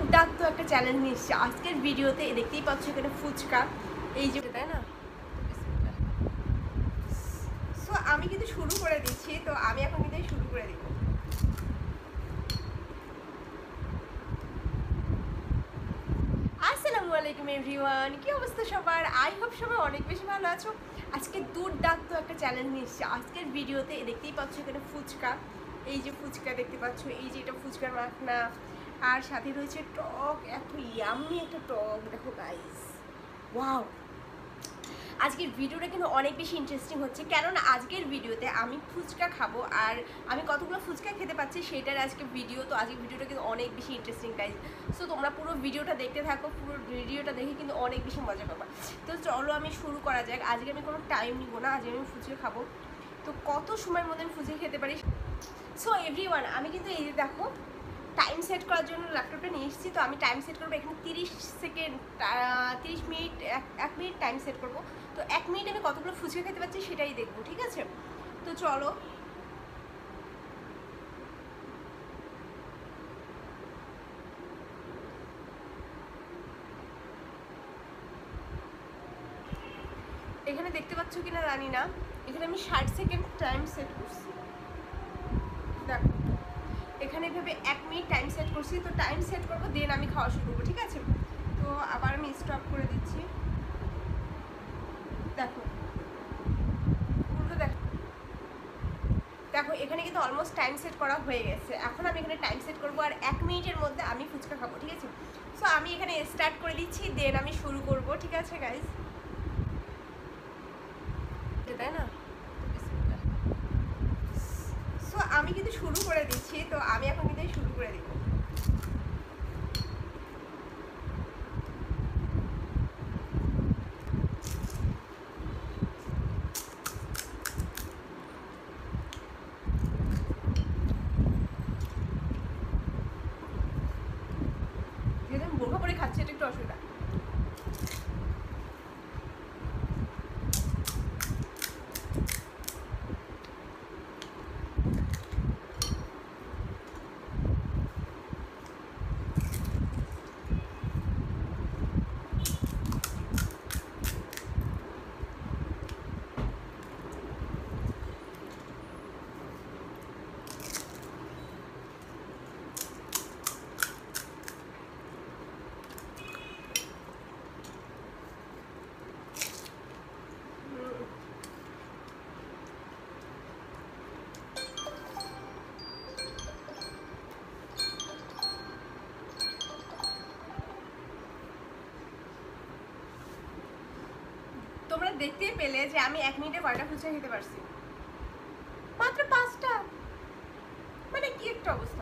দুর্দান্ত একটা চ্যালেঞ্জ নিয়ে এসেছি আজকের ভিডিওতে। দেখতেই পাচ্ছ এখানে ফুচকা, এই যে, তাই না? সো আমি কিন্তু শুরু করে দিচ্ছি, তো আমি এখন কিন্তু শুরু করে দিব। আসসালামু আলাইকুম এভরিওয়ান, কি অবস্থা সবার? আই হোপ সবাই অনেক বেশি ভালো আছো। আজকে দুর্দান্ত একটা চ্যালেঞ্জ নিয়ে এসেছি আজকের ভিডিওতে। দেখতেই পাচ্ছ এখানে ফুচকা, এই যে ফুচকা দেখতে পাচ্ছ, এই যে এটা ফুচকার মাখনা, আর সাথে রয়েছে টক, এত ইয়াম্মি একটা টক, দেখো গাইস, ওয়াও। আজকের ভিডিওটা কিন্তু অনেক বেশি ইন্টারেস্টিং হচ্ছে, কেননা আজকের ভিডিওতে আমি ফুচকা খাবো, আর আমি কতগুলো ফুচকা খেতে পাচ্ছি সেটার আজকে ভিডিও। তো আজকের ভিডিওটা কিন্তু অনেক বেশি ইন্টারেস্টিং গাইজ। সো তোমরা পুরো ভিডিওটা দেখতে থাকো, পুরো ভিডিওটা দেখে কিন্তু অনেক বেশি মজা পাবা। তো চলো আমি শুরু করা যাক। আজকে আমি কোনো টাইম নিব না, আজকে আমি ফুচকা খাবো। তো কত সময়ের মধ্যে আমি ফুচকা খেতে পারি। সো এভরিওয়ান, আমি কিন্তু এই যে দেখো টাইম সেট করার জন্য ল্যাপটপটা নিয়ে এসেছি। তো আমি টাইম সেট করবো এখানে 30 second, 30 minute, 1 minute time set করবো। তো 1 মিনিট আমি কতগুলো ফুচকা খেতে পারছি সেটাই দেখবো, ঠিক আছে? তো চলো। এখানে দেখতে পাচ্ছ কিনা জানি না, এখানে আমি 60 সেকেন্ড টাইম সেট করছি। দেখো এখানে এভাবে 1 মিনিট টাইম সেট করছি। তো টাইম সেট করবো, দেন আমি খাওয়া শুরু করবো, ঠিক আছে? তো আবার আমি স্টপ করে দিচ্ছি। দেখো পুরো দেখো, দেখো এখানে কিন্তু অলমোস্ট টাইম সেট করা হয়ে গেছে। এখন আমি এখানে টাইম সেট করবো, আর 1 মিনিটের মধ্যে আমি ফুচকা খাবো, ঠিক আছে? সো আমি এখানে স্টার্ট করে দিচ্ছি, দেন আমি শুরু করবো, ঠিক আছে গাইজ? তাই না? সো আমি কিন্তু শুরু করে দিচ্ছি, তো আমি এখন কিন্তু শুরু করে দিব। যেহেতু আমি বোরখা পরে খাচ্ছি, এটা একটু অসুবিধা। তোমরা দেখতেই পেলে যে আমি 1 মিনিটে কয়টা ফুচকা খেতে পারছি, মাত্র 5টা। মানে কি একটা অবস্থা।